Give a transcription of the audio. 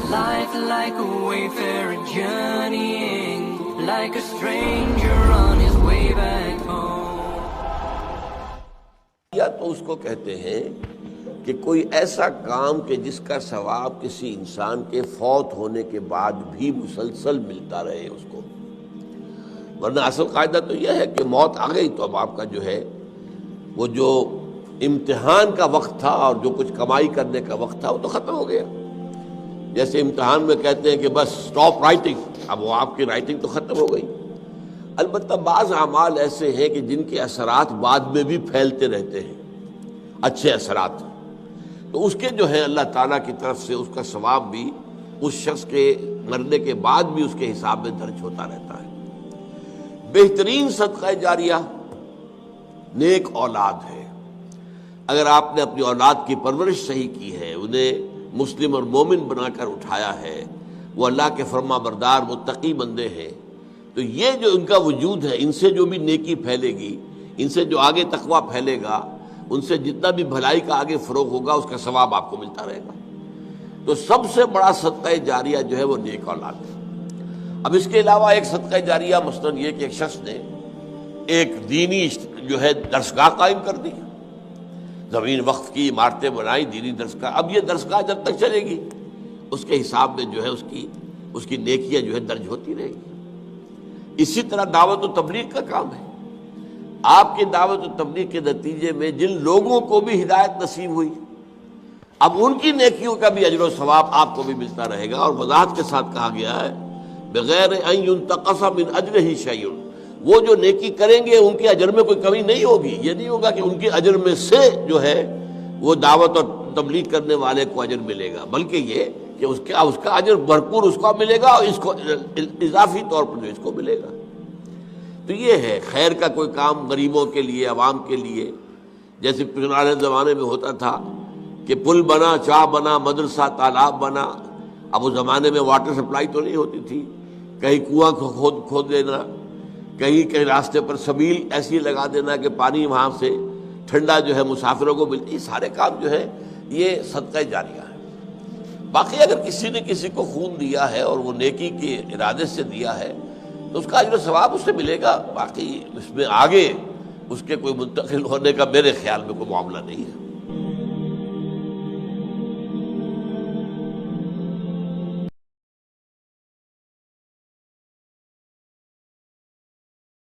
Life like a wayfarer journeying, like a stranger on his way back home. یا تو اس کو کہتے ہیں کہ کوئی ایسا کام کہ جس کا ثواب کسی انسان کے فوت ہونے کے بعد بھی مسلسل ملتا رہے اس کو، ورنہ اصل قاعدہ تو یہ ہے کہ موت آ گئی تو اب آپ کا جو ہے وہ جو امتحان کا وقت تھا اور جو کچھ کمائی کرنے کا وقت تھا وہ تو ختم ہو گیا. جیسے امتحان میں کہتے ہیں کہ بس سٹاپ رائٹنگ، اب وہ آپ کی رائٹنگ تو ختم ہو گئی. البتہ بعض اعمال ایسے ہیں کہ جن کے اثرات بعد میں بھی پھیلتے رہتے ہیں، اچھے اثرات، تو اس کے جو ہے اللہ تعالیٰ کی طرف سے اس کا ثواب بھی اس شخص کے مرنے کے بعد بھی اس کے حساب میں درج ہوتا رہتا ہے. بہترین صدقہ جاریہ نیک اولاد ہے. اگر آپ نے اپنی اولاد کی پرورش صحیح کی ہے، انہیں مسلم اور مومن بنا کر اٹھایا ہے، وہ اللہ کے فرما بردار متقی بندے ہیں، تو یہ جو ان کا وجود ہے، ان سے جو بھی نیکی پھیلے گی، ان سے جو آگے تقویٰ پھیلے گا، ان سے جتنا بھی بھلائی کا آگے فروغ ہوگا اس کا ثواب آپ کو ملتا رہے گا. تو سب سے بڑا صدقہ جاریہ جو ہے وہ نیک اولاد ہے. اب اس کے علاوہ ایک صدقہ جاریہ مثلاً یہ کہ ایک شخص نے ایک دینی جو ہے درسگاہ قائم کر دی، زمین وقف کی، عمارتیں بنائی، دینی درسگاہ. اب یہ درسگاہ جب تک چلے گی اس کے حساب میں جو ہے اس کی نیکیاں جو ہے درج ہوتی رہے گی. اسی طرح دعوت و تبلیغ کا کام ہے. آپ کی دعوت و تبلیغ کے نتیجے میں جن لوگوں کو بھی ہدایت نصیب ہوئی، اب ان کی نیکیوں کا بھی اجر و ثواب آپ کو بھی ملتا رہے گا. اور وضاحت کے ساتھ کہا گیا ہے بغیر ان ينتقص من اجرہ شیء، وہ جو نیکی کریں گے ان کے اجر میں کوئی کمی نہیں ہوگی. یہ نہیں ہوگا کہ ان کے اجر میں سے جو ہے وہ دعوت اور تبلیغ کرنے والے کو اجر ملے گا، بلکہ یہ کہ اس کا اجر بھرپور اس کو ملے گا اور اس کو اضافی طور پر جو اس کو ملے گا. تو یہ ہے خیر کا کوئی کام غریبوں کے لیے، عوام کے لیے. جیسے پرانے زمانے میں ہوتا تھا کہ پل بنا، چاہ بنا، مدرسہ، تالاب بنا. اب اس زمانے میں واٹر سپلائی تو نہیں ہوتی تھی، کہیں کنواں کھود دینا، کہیں راستے پر سبیل ایسی لگا دینا کہ پانی وہاں سے ٹھنڈا جو ہے مسافروں کو ملتی. یہ سارے کام جو ہے یہ صدقہ جاریہ ہے. باقی اگر کسی نے کسی کو خون دیا ہے اور وہ نیکی کے ارادے سے دیا ہے تو اس کا اجر و ثواب اس سے ملے گا. باقی اس میں آگے اس کے کوئی منتقل ہونے کا میرے خیال میں کوئی معاملہ نہیں ہے.